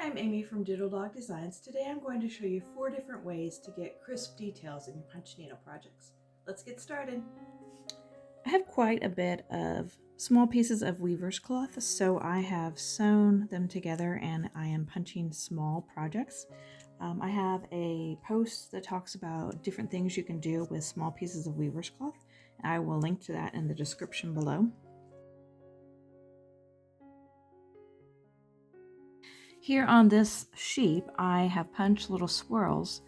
I'm Amy from Doodle Dog Designs. Today I'm going to show you 4 different ways to get crisp details in your punch needle projects. Let's get started. I have quite a bit of small pieces of weaver's cloth, so I have sewn them together and I am punching small projects. I have a post that talks about different things you can do with small pieces of weaver's cloth. I will link to that in the description below. Here on this sheep, I have punched little swirls,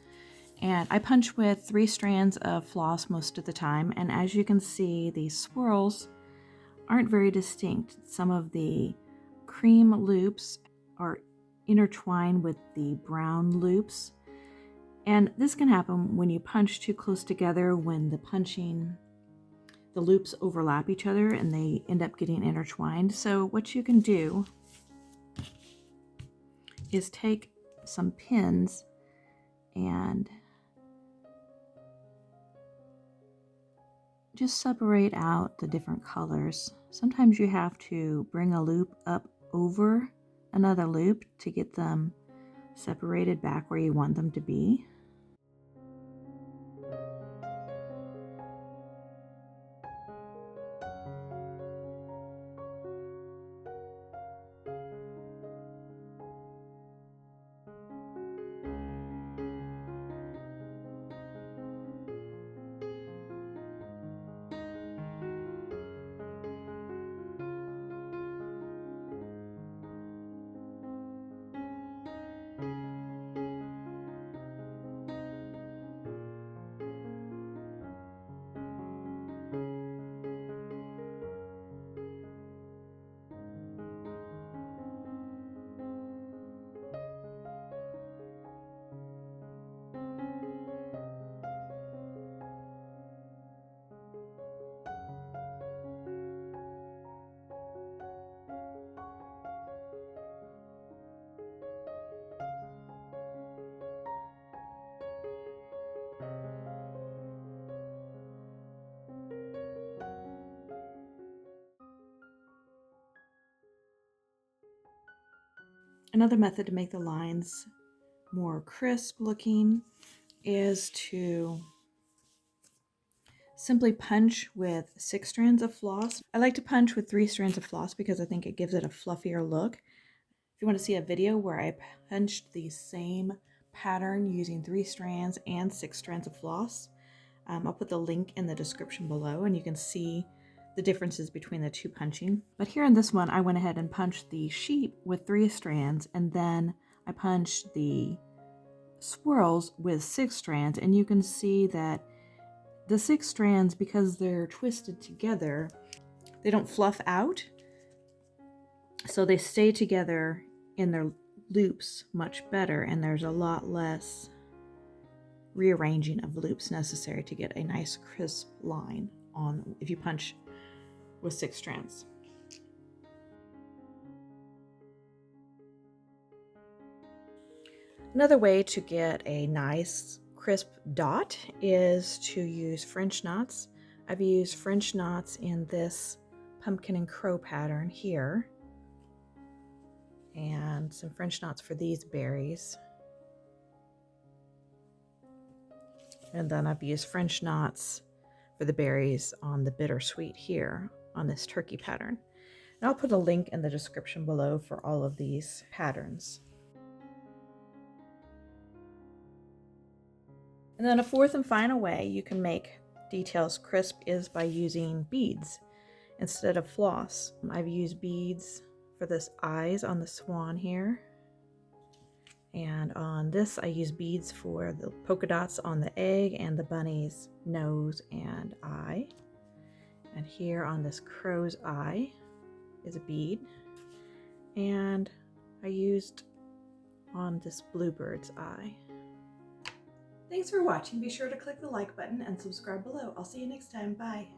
and I punch with 3 strands of floss most of the time, and as you can see, these swirls aren't very distinct. Some of the cream loops are intertwined with the brown loops, and this can happen when you punch too close together, when the loops overlap each other and they end up getting intertwined. So what you can do is take some pins and just separate out the different colors. Sometimes you have to bring a loop up over another loop to get them separated back where you want them to be. Another method to make the lines more crisp looking is to simply punch with 6 strands of floss. I like to punch with 3 strands of floss because I think it gives it a fluffier look. If you want to see a video where I punched the same pattern using 3 strands and 6 strands of floss, I'll put the link in the description below and you can see the differences between the 2 punching. But here in this one, I went ahead and punched the sheep with 3 strands, and then I punched the swirls with 6 strands, and you can see that the 6 strands, because they're twisted together, they don't fluff out, so they stay together in their loops much better, and there's a lot less rearranging of loops necessary to get a nice crisp line on if you punch with 6 strands. Another way to get a nice crisp dot is to use French knots. I've used French knots in this pumpkin and crow pattern here, and some French knots for these berries. And then I've used French knots for the berries on the bittersweet here on this turkey pattern. And I'll put a link in the description below for all of these patterns. And then a 4th and final way you can make details crisp is by using beads instead of floss. I've used beads for this eyes on the swan here. And on this, I use beads for the polka dots on the egg and the bunny's nose and eye. And here on this crow's eye is a bead. And I used on this bluebird's eye. Thanks for watching. Be sure to click the like button and subscribe below. I'll see you next time. Bye.